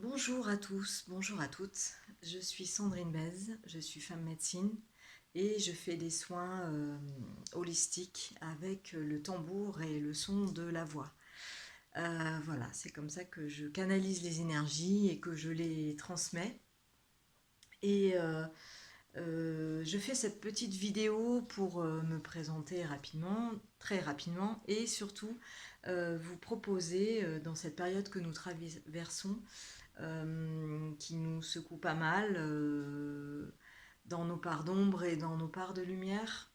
Bonjour à tous, bonjour à toutes. Je suis Sandrine Bèze, je suis femme médecine et je fais des soins holistiques avec le tambour et le son de la voix. Voilà, c'est comme ça que je canalise les énergies et que je les transmets. Et je fais cette petite vidéo pour me présenter rapidement, très rapidement, et surtout vous proposer, dans cette période que nous traversons, qui nous secoue pas mal dans nos parts d'ombre et dans nos parts de lumière.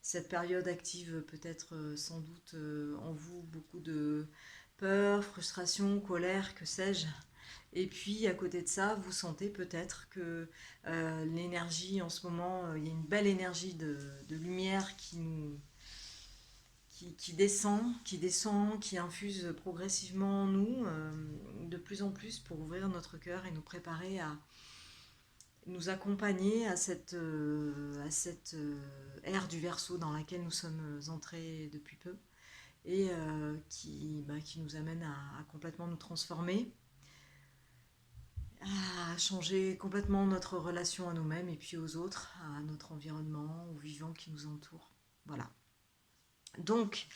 Cette période active peut-être sans doute en vous beaucoup de peur, frustration, colère, que sais-je. Et puis à côté de ça, vous sentez peut-être que l'énergie en ce moment, il y a une belle énergie de lumière qui descend, qui infuse progressivement en nous, de plus en plus pour ouvrir notre cœur et nous préparer à nous accompagner à cette ère du Verseau dans laquelle nous sommes entrés depuis peu et qui nous amène à complètement nous transformer, à changer complètement notre relation à nous-mêmes et puis aux autres, à notre environnement, aux vivants qui nous entourent. Voilà. Donc,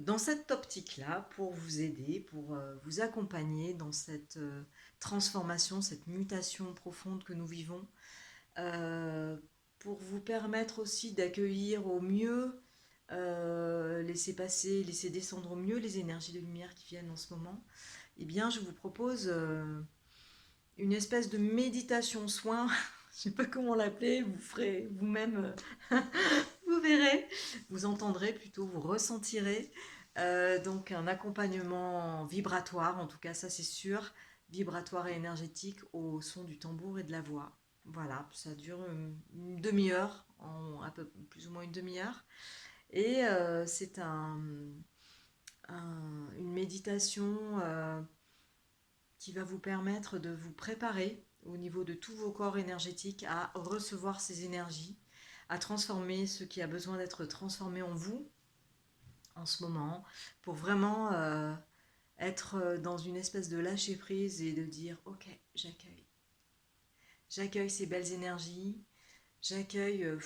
dans cette optique-là, pour vous aider, pour vous accompagner dans cette transformation, cette mutation profonde que nous vivons, euh, pour vous permettre aussi d'accueillir au mieux, laisser passer, laisser descendre au mieux les énergies de lumière qui viennent en ce moment, eh bien, je vous propose une espèce de méditation soin. Je ne sais pas comment l'appeler, vous ferez vous-même, vous verrez, vous entendrez plutôt, vous ressentirez. Donc un accompagnement vibratoire, en tout cas ça c'est sûr, vibratoire et énergétique au son du tambour et de la voix. Voilà, ça dure une demi-heure, un peu plus ou moins une demi-heure. Et c'est une méditation qui va vous permettre de vous préparer au niveau de tous vos corps énergétiques à recevoir ces énergies, à transformer ce qui a besoin d'être transformé en vous en ce moment, pour vraiment être dans une espèce de lâcher prise et de dire ok, j'accueille. J'accueille ces belles énergies, j'accueille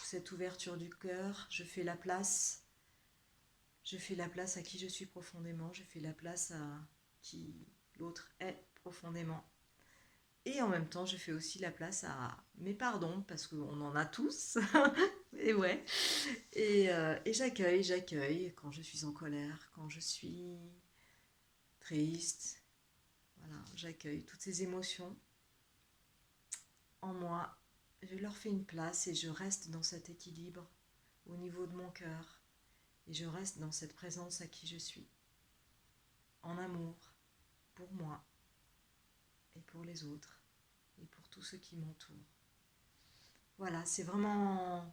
cette ouverture du cœur, je fais la place à qui je suis profondément, je fais la place à qui l'autre est profondément. Et en même temps, je fais aussi la place à mes pardons, parce qu'on en a tous. Et ouais. Et j'accueille quand je suis en colère, quand je suis triste. Voilà, j'accueille toutes ces émotions en moi. Je leur fais une place et je reste dans cet équilibre au niveau de mon cœur. Et je reste dans cette présence à qui je suis. En amour, pour moi et pour les autres et pour tous ceux qui m'entourent. Voilà, c'est vraiment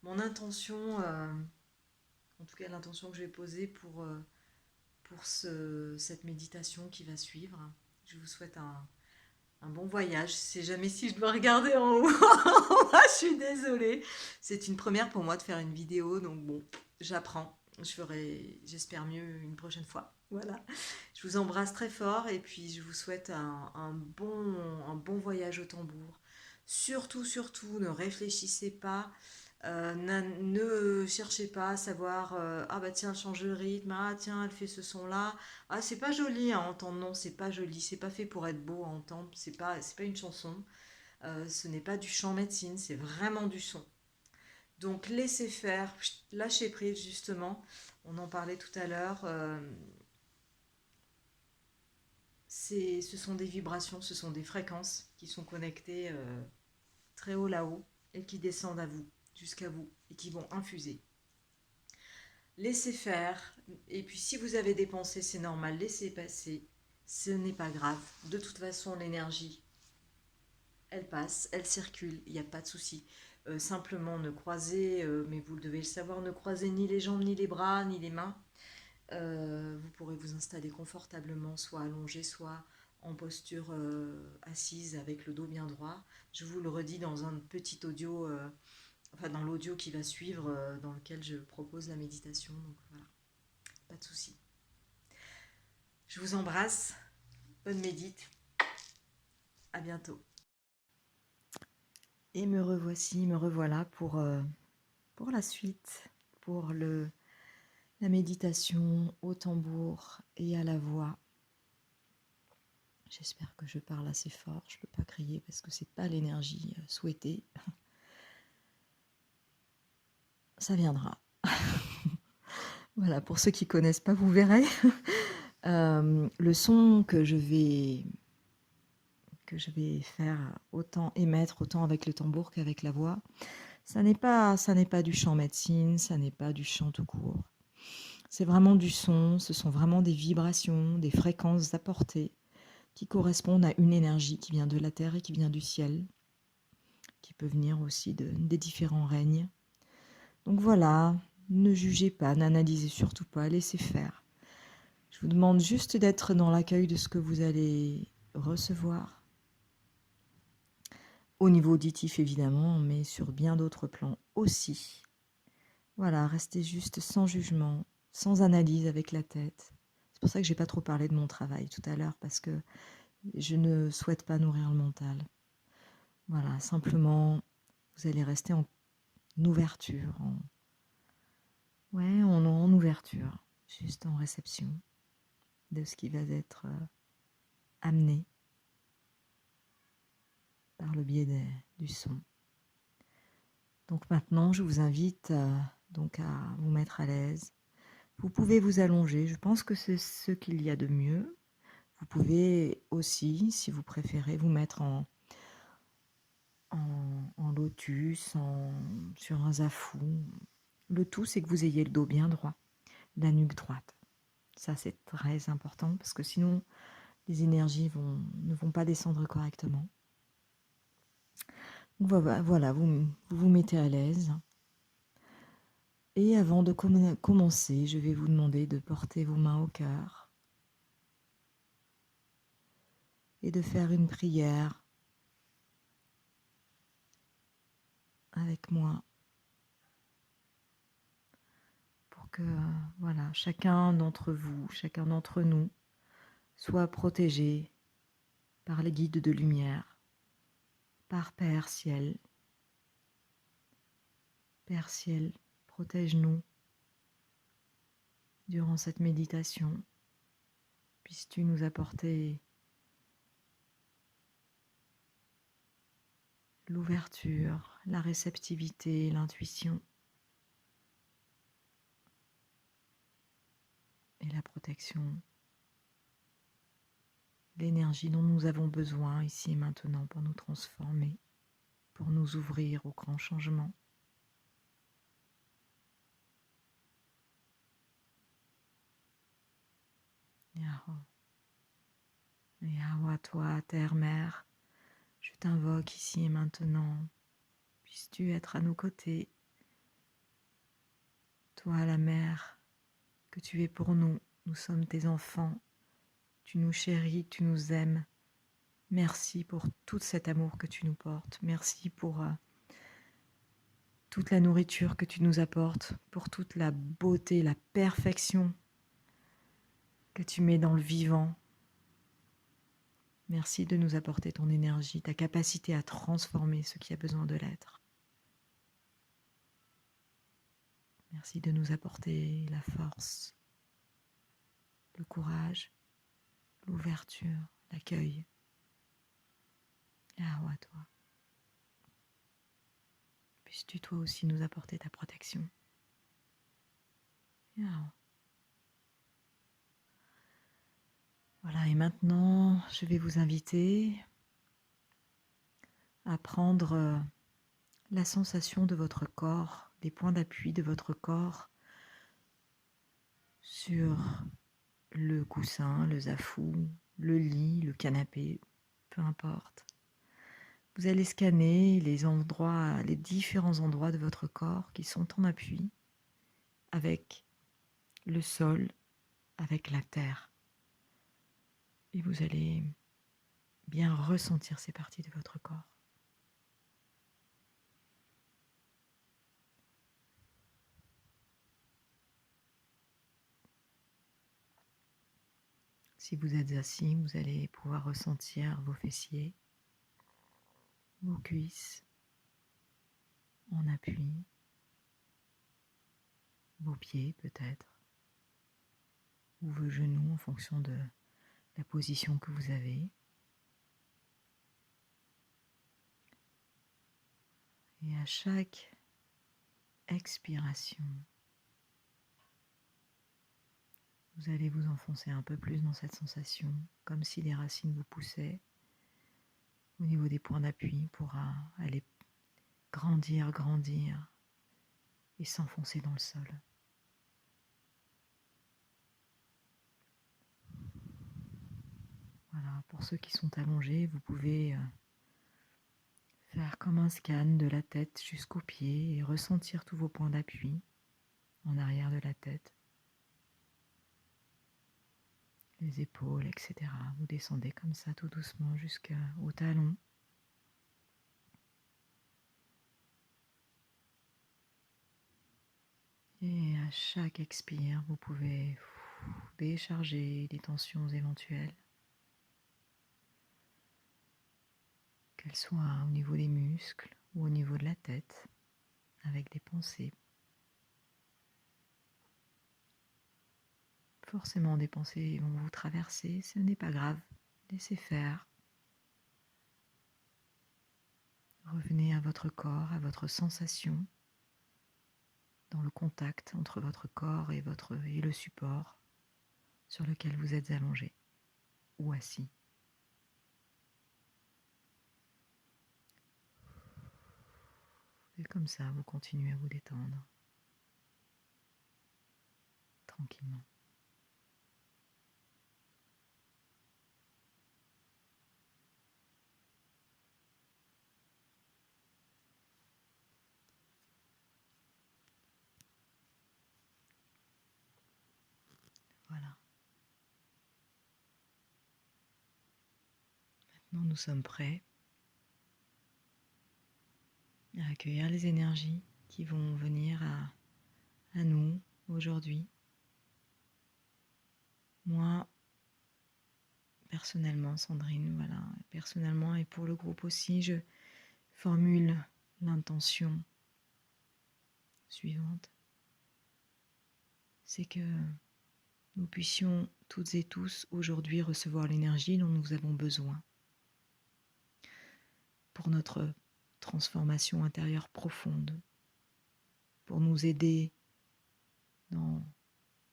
mon intention, en tout cas l'intention que je vais poser pour cette méditation qui va suivre. Je vous souhaite un bon voyage. Je sais jamais si je dois regarder en haut. Je suis désolée. C'est une première pour moi de faire une vidéo, donc bon, j'apprends. Je ferai, j'espère mieux une prochaine fois. Voilà. Je vous embrasse très fort et puis je vous souhaite un bon voyage au tambour. Surtout, surtout, ne réfléchissez pas, ne cherchez pas à savoir ah bah tiens, elle change le rythme, ah tiens, elle fait ce son-là. Ah, c'est pas joli à entendre, non, c'est pas joli, c'est pas fait pour être beau à entendre, c'est pas une chanson, ce n'est pas du chant médecine, c'est vraiment du son. Donc laissez faire, lâchez prise justement, on en parlait tout à l'heure. Ce sont des vibrations, ce sont des fréquences qui sont connectées très haut là-haut et qui descendent à vous, jusqu'à vous, et qui vont infuser. Laissez faire, et puis si vous avez des pensées, c'est normal, laissez passer, ce n'est pas grave. De toute façon, l'énergie, elle passe, elle circule, il n'y a pas de souci. Simplement ne croisez, mais vous devez le savoir, ne croisez ni les jambes, ni les bras, ni les mains. Vous pourrez vous installer confortablement, soit allongé, soit en posture assise avec le dos bien droit. Je vous le redis dans un petit audio, enfin dans l'audio qui va suivre, dans lequel je propose la méditation. Donc voilà, pas de souci. Je vous embrasse bonne médite, à bientôt. Et me revoici, me revoilà pour la suite, pour la méditation au tambour et à la voix. J'espère que je parle assez fort, je ne peux pas crier parce que c'est pas l'énergie souhaitée. Ça viendra. Voilà, pour ceux qui connaissent pas, vous verrez. Le son que je vais faire autant émettre autant avec le tambour qu'avec la voix, ça n'est pas du chant médecine, ça n'est pas du chant tout court. C'est vraiment du son, ce sont vraiment des vibrations, des fréquences apportées qui correspondent à une énergie qui vient de la terre et qui vient du ciel, qui peut venir aussi des différents règnes. Donc voilà, ne jugez pas, n'analysez surtout pas, laissez faire. Je vous demande juste d'être dans l'accueil de ce que vous allez recevoir. Au niveau auditif évidemment, mais sur bien d'autres plans aussi. Voilà, restez juste sans jugement, sans analyse avec la tête. C'est pour ça que j'ai pas trop parlé de mon travail tout à l'heure, parce que je ne souhaite pas nourrir le mental. Voilà, simplement, vous allez rester en ouverture, en ouverture, juste en réception de ce qui va être amené par le biais du son. Donc maintenant, je vous invite donc à vous mettre à l'aise. Vous pouvez vous allonger, je pense que c'est ce qu'il y a de mieux. Vous pouvez aussi, si vous préférez, vous mettre en lotus, sur un zafou. Le tout, c'est que vous ayez le dos bien droit, la nuque droite. Ça, c'est très important parce que sinon, les énergies ne vont pas descendre correctement. Voilà, vous vous mettez à l'aise. Et avant de commencer, je vais vous demander de porter vos mains au cœur et de faire une prière avec moi pour que voilà, chacun d'entre vous, chacun d'entre nous soit protégé par les guides de lumière, par Père Ciel. Père Ciel, protège-nous durant cette méditation. Puisses-tu nous apporter l'ouverture, la réceptivité, l'intuition et la protection, l'énergie dont nous avons besoin ici et maintenant pour nous transformer, pour nous ouvrir aux grands changements. Yahweh, toi, Terre-Mère, je t'invoque ici et maintenant. Puisses-tu être à nos côtés, toi, la Mère, que tu es pour nous. Nous sommes tes enfants. Tu nous chéris, tu nous aimes. Merci pour tout cet amour que tu nous portes. Merci pour toute la nourriture que tu nous apportes, pour toute la beauté, la perfection que tu mets dans le vivant. Merci de nous apporter ton énergie, ta capacité à transformer ce qui a besoin de l'être. Merci de nous apporter la force, le courage, l'ouverture, l'accueil. Ah, toi. Puisses-tu toi aussi nous apporter ta protection. Ah. Voilà, et maintenant, je vais vous inviter à prendre la sensation de votre corps, des points d'appui de votre corps sur le coussin, le zafou, le lit, le canapé, peu importe. Vous allez scanner les différents endroits de votre corps qui sont en appui avec le sol, avec la terre. Et vous allez bien ressentir ces parties de votre corps. Si vous êtes assis, vous allez pouvoir ressentir vos fessiers, vos cuisses en appui, vos pieds peut-être, ou vos genoux en fonction de la position que vous avez. Et à chaque expiration, vous allez vous enfoncer un peu plus dans cette sensation, comme si les racines vous poussaient au niveau des points d'appui pour aller grandir et s'enfoncer dans le sol. Voilà, pour ceux qui sont allongés, vous pouvez faire comme un scan de la tête jusqu'aux pieds et ressentir tous vos points d'appui en arrière de la tête, les épaules, etc. Vous descendez comme ça tout doucement jusqu'au talon. Et à chaque expire, vous pouvez décharger les tensions éventuelles, qu'elles soient au niveau des muscles ou au niveau de la tête, avec des pensées. Forcément, des pensées vont vous traverser, ce n'est pas grave, laissez faire. Revenez à votre corps, à votre sensation, dans le contact entre votre corps et le support sur lequel vous êtes allongé ou assis. Et comme ça, vous continuez à vous détendre tranquillement. Voilà. Maintenant, nous sommes prêts à accueillir les énergies qui vont venir à nous aujourd'hui. Moi, personnellement, Sandrine, voilà, personnellement et pour le groupe aussi, je formule l'intention suivante. C'est que nous puissions toutes et tous aujourd'hui recevoir l'énergie dont nous avons besoin pour notre transformation intérieure profonde, pour nous aider dans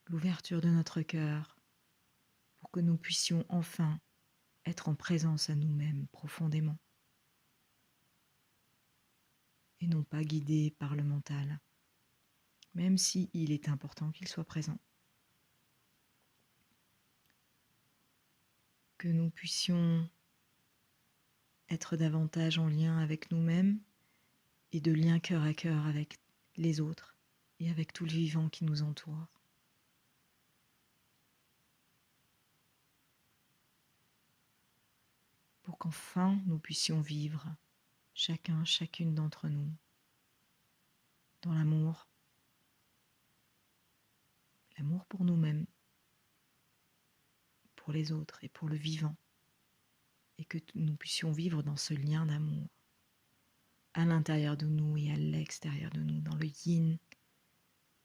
l'ouverture de notre cœur, pour que nous puissions enfin être en présence à nous-mêmes profondément et non pas guidés par le mental, même si il est important qu'il soit présent. Que nous puissions être davantage en lien avec nous-mêmes et de lien cœur à cœur avec les autres et avec tout le vivant qui nous entoure. Pour qu'enfin nous puissions vivre, chacune d'entre nous, dans l'amour pour nous-mêmes, pour les autres et pour le vivant, et que nous puissions vivre dans ce lien d'amour, à l'intérieur de nous et à l'extérieur de nous, dans le yin,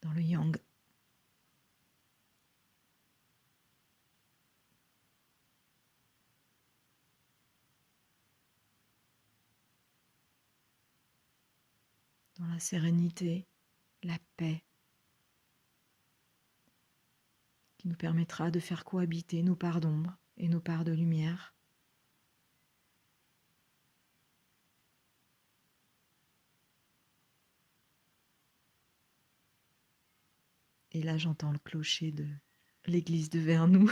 dans le yang. Dans la sérénité, la paix, qui nous permettra de faire cohabiter nos parts d'ombre et nos parts de lumière. Et là, j'entends le clocher de l'église de Vernoux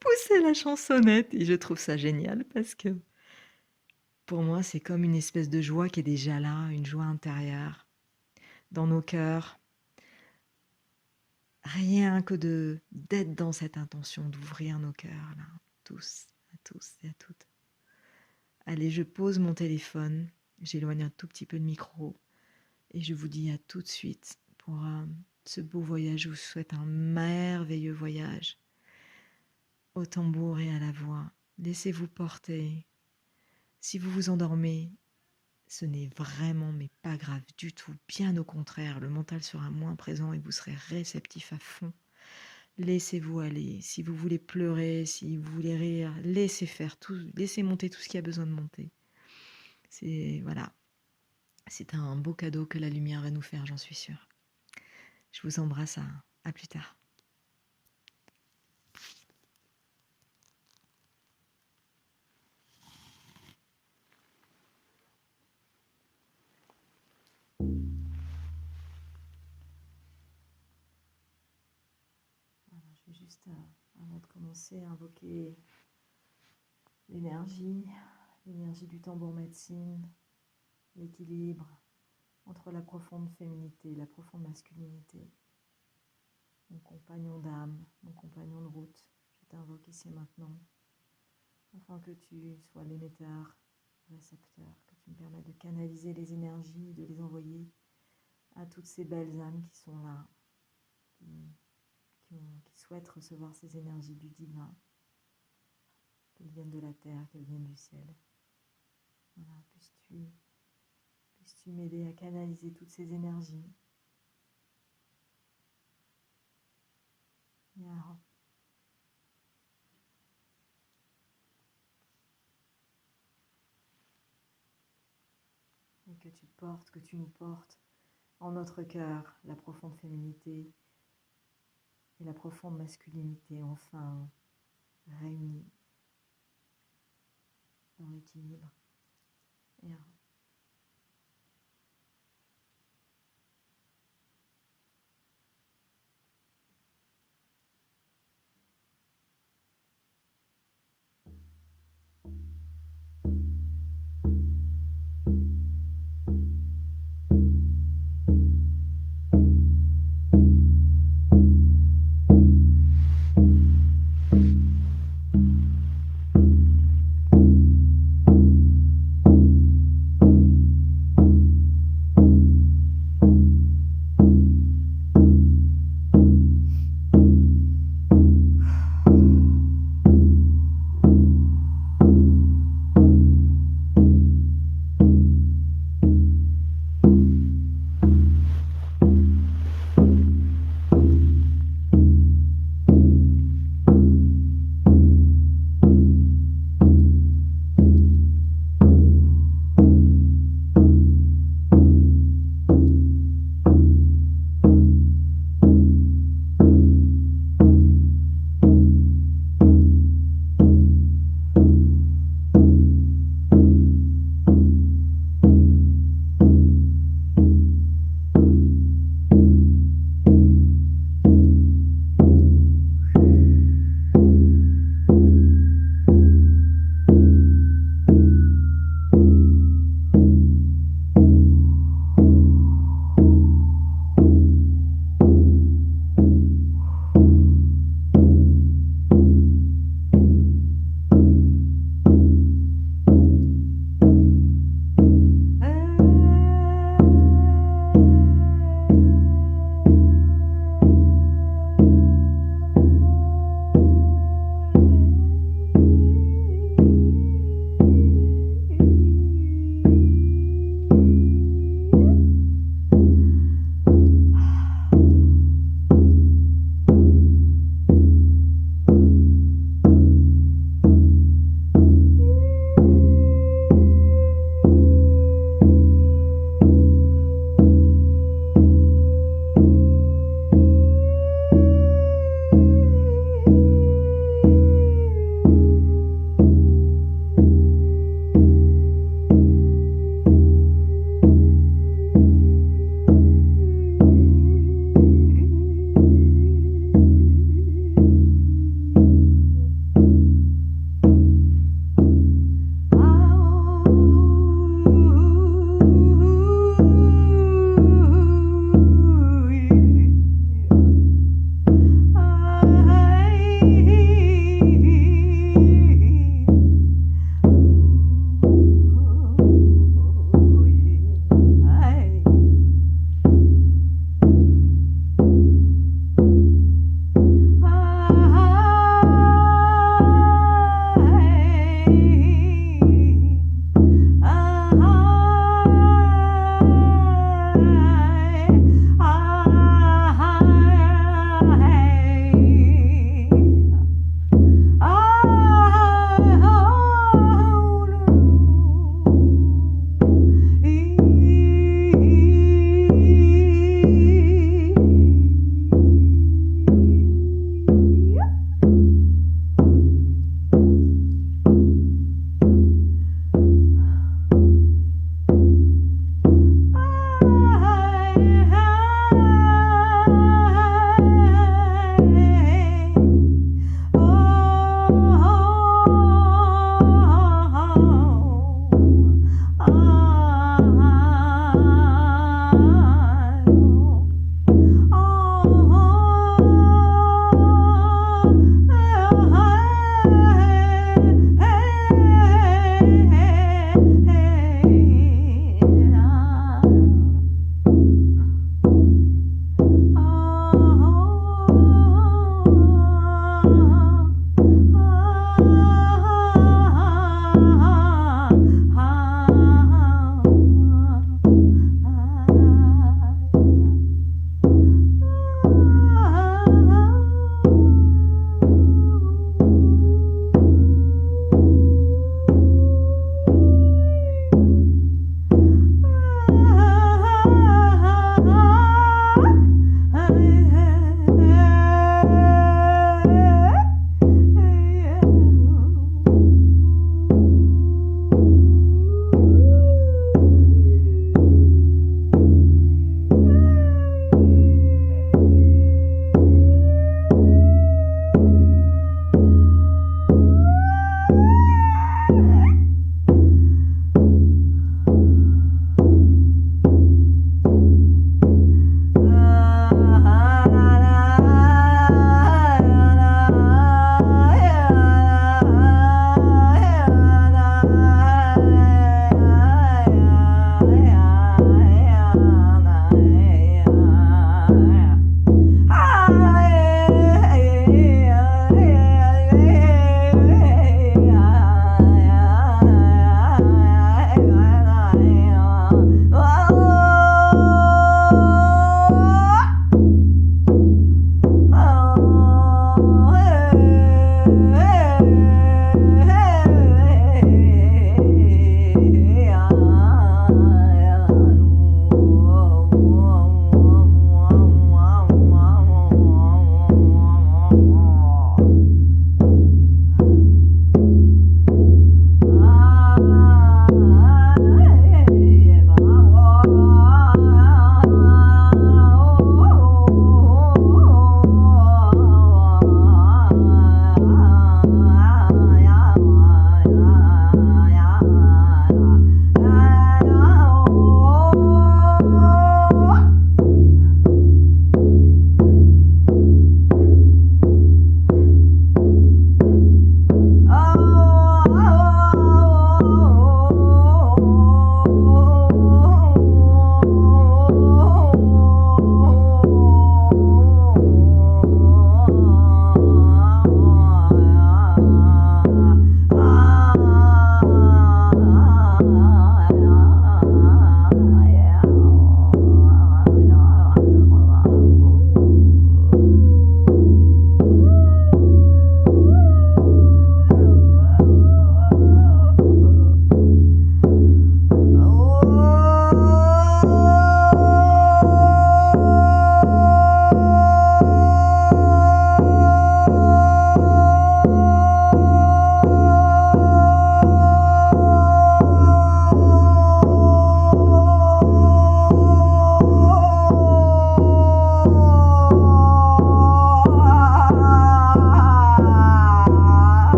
pousser la chansonnette et je trouve ça génial parce que pour moi, c'est comme une espèce de joie qui est déjà là, une joie intérieure dans nos cœurs. Rien que d'être dans cette intention, d'ouvrir nos cœurs, là, tous et à toutes. Allez, je pose mon téléphone, j'éloigne un tout petit peu le micro et je vous dis à tout de suite pour ce beau voyage. Je vous souhaite un merveilleux voyage au tambour et à la voix. Laissez-vous porter. Si vous vous endormez, ce n'est vraiment mais pas grave du tout. Bien au contraire, le mental sera moins présent et vous serez réceptif à fond. Laissez-vous aller. Si vous voulez pleurer, si vous voulez rire, laissez faire tout, laissez monter tout ce qui a besoin de monter. Voilà, c'est un beau cadeau que la lumière va nous faire, j'en suis sûre. Je vous embrasse, à plus tard. Voilà, je vais juste, avant de commencer, invoquer l'énergie du tambour médecine, l'équilibre entre la profonde féminité et la profonde masculinité. Mon compagnon d'âme, mon compagnon de route, je t'invoque ici et maintenant, afin que tu sois l'émetteur, le récepteur, que tu me permettes de canaliser les énergies, de les envoyer à toutes ces belles âmes qui sont là, qui souhaitent recevoir ces énergies du divin, qu'elles viennent de la terre, qu'elles viennent du ciel. Voilà, puisses-tu m'aider à canaliser toutes ces énergies. Yeah. Et que tu portes, que tu nous portes en notre cœur la profonde féminité et la profonde masculinité, enfin réunies dans l'équilibre. Yeah.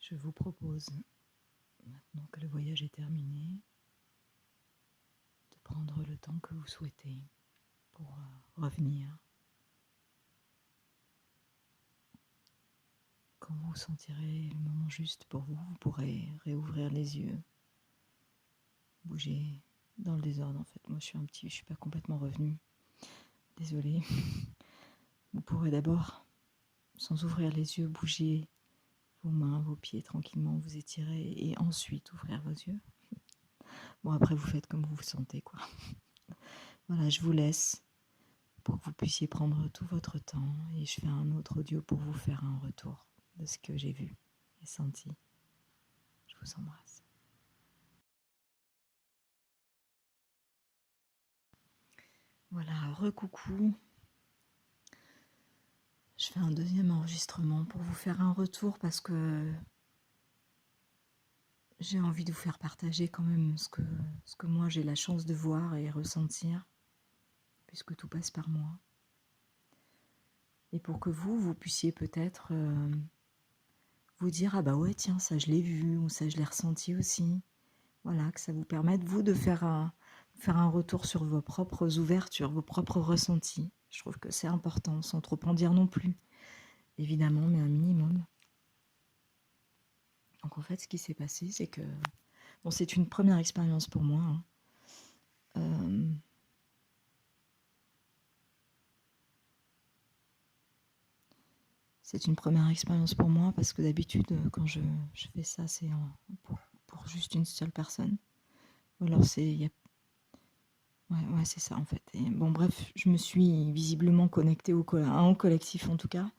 je vous propose, maintenant que le voyage est terminé, de prendre le temps que vous souhaitez pour revenir. Quand vous sentirez le moment juste pour vous, vous pourrez réouvrir les yeux, bouger dans le désordre en fait. Moi je suis pas complètement revenue, désolée. Vous pourrez d'abord, sans ouvrir les yeux, bouger vos mains, vos pieds tranquillement, vous étirer et ensuite ouvrir vos yeux. Bon, après vous faites comme vous vous sentez quoi. Voilà, je vous laisse pour que vous puissiez prendre tout votre temps et je fais un autre audio pour vous faire un retour de ce que j'ai vu et senti. Je vous embrasse. Voilà, recoucou. Je fais un deuxième enregistrement pour vous faire un retour parce que j'ai envie de vous faire partager quand même ce que moi j'ai la chance de voir et ressentir, puisque tout passe par moi. Et pour que vous puissiez peut-être vous dire « Ah bah ouais, tiens, ça je l'ai vu » ou « Ça je l'ai ressenti aussi ». Voilà, que ça vous permette, vous, de faire un retour sur vos propres ouvertures, vos propres ressentis. Je trouve que c'est important, sans trop en dire non plus, évidemment, mais un minimum. Donc en fait, ce qui s'est passé, c'est que... Bon, c'est une première expérience pour moi. C'est une première expérience pour moi parce que d'habitude, quand je fais ça, c'est pour juste une seule personne. Ou alors c'est... Ouais, c'est ça en fait. Et bon, bref, je me suis visiblement connectée au collectif en tout cas,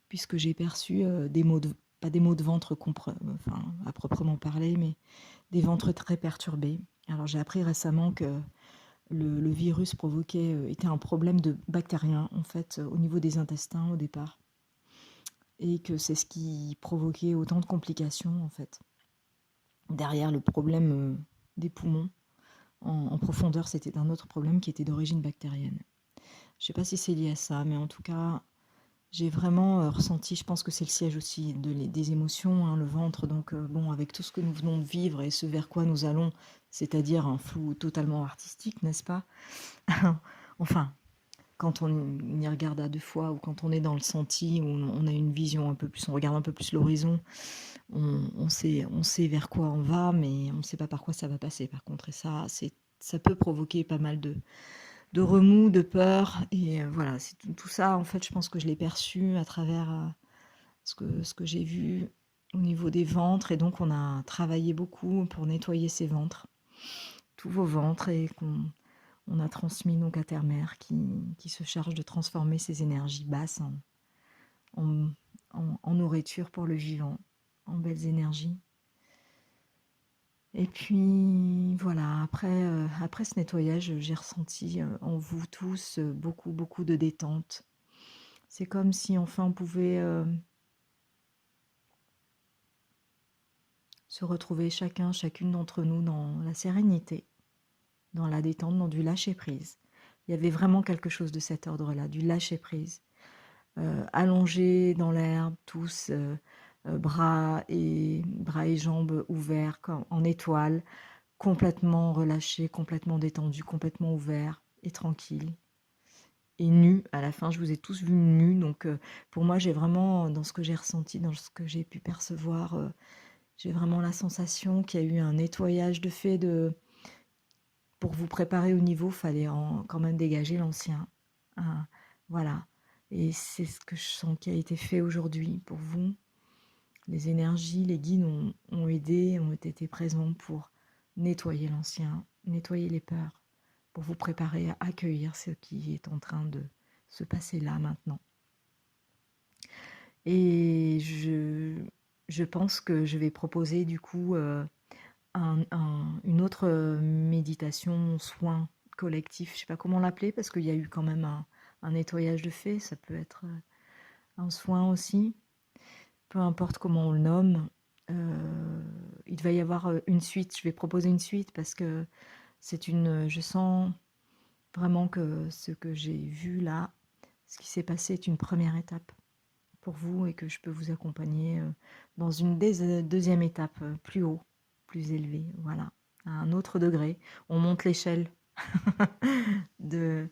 puisque j'ai perçu des maux de... Pas des maux de ventre à proprement parler, mais des ventres très perturbés. Alors j'ai appris récemment que le virus était un problème de bactérien en fait au niveau des intestins au départ, et que c'est ce qui provoquait autant de complications en fait. Derrière le problème des poumons, en profondeur, c'était un autre problème qui était d'origine bactérienne. Je ne sais pas si c'est lié à ça, mais en tout cas, j'ai vraiment ressenti, je pense que c'est le siège aussi des émotions, hein, le ventre, donc bon, avec tout ce que nous venons de vivre et ce vers quoi nous allons, c'est-à-dire un flou totalement artistique, n'est-ce pas? Enfin, quand on y regarde à deux fois ou quand on est dans le senti, où on a une vision un peu plus, on regarde un peu plus l'horizon, on sait vers quoi on va, mais on ne sait pas par quoi ça va passer par contre. Et ça peut provoquer pas mal de remous, de peur. Et voilà, c'est tout ça, en fait, je pense que je l'ai perçu à travers ce que j'ai vu au niveau des ventres. Et donc, on a travaillé beaucoup pour nettoyer ces ventres, tous vos ventres, et on a transmis nos quaternaires qui se chargent de transformer ces énergies basses en nourriture pour le vivant, en belles énergies. Et puis voilà, après ce nettoyage, j'ai ressenti en vous tous beaucoup de détente. C'est comme si enfin on pouvait se retrouver chacune d'entre nous dans la sérénité, dans la détente, dans du lâcher-prise. Il y avait vraiment quelque chose de cet ordre-là, du lâcher-prise. Allongés dans l'herbe, tous bras et jambes ouverts en étoile, complètement relâchés, complètement détendus, complètement ouverts et tranquilles. Et nus, à la fin, je vous ai tous vus nus, donc pour moi, j'ai vraiment, dans ce que j'ai ressenti, dans ce que j'ai pu percevoir, j'ai vraiment la sensation qu'il y a eu un nettoyage de fait pour vous préparer au niveau, il fallait quand même dégager l'ancien. Hein, voilà. Et c'est ce que je sens qui a été fait aujourd'hui pour vous. Les énergies, les guides ont aidé, ont été présents pour nettoyer l'ancien, nettoyer les peurs, pour vous préparer à accueillir ce qui est en train de se passer là maintenant. Et je pense que je vais proposer du coup une autre méditation, soin collectif, je ne sais pas comment l'appeler, parce qu'il y a eu quand même un nettoyage de fait, ça peut être un soin aussi, peu importe comment on le nomme. Il va y avoir une suite, je vais proposer une suite parce que je sens vraiment que ce que j'ai vu là, ce qui s'est passé est une première étape pour vous et que je peux vous accompagner dans une deuxième étape, plus haut, plus élevé, voilà, à un autre degré. On monte l'échelle de...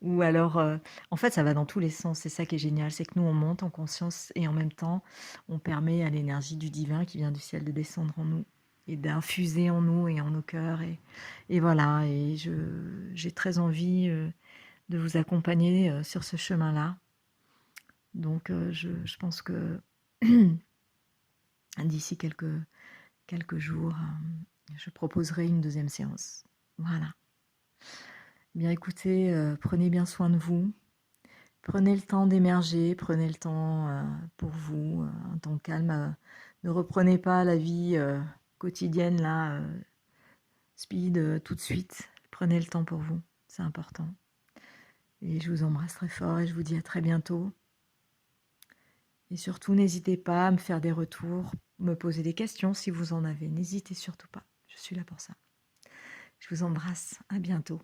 Ou alors, en fait, ça va dans tous les sens. C'est ça qui est génial, c'est que nous, on monte en conscience et en même temps, on permet à l'énergie du divin qui vient du ciel de descendre en nous et d'infuser en nous et en nos cœurs. Et voilà, et j'ai très envie de vous accompagner sur ce chemin-là. Donc, je pense que d'ici quelques jours, je proposerai une deuxième séance. Voilà. Bien écoutez, prenez bien soin de vous. Prenez le temps d'émerger, prenez le temps pour vous, un temps calme. Ne reprenez pas la vie quotidienne, là, speed, tout de suite. Prenez le temps pour vous, c'est important. Et je vous embrasse très fort et je vous dis à très bientôt. Et surtout, n'hésitez pas à me faire des retours, me poser des questions si vous en avez. N'hésitez surtout pas, je suis là pour ça. Je vous embrasse, à bientôt.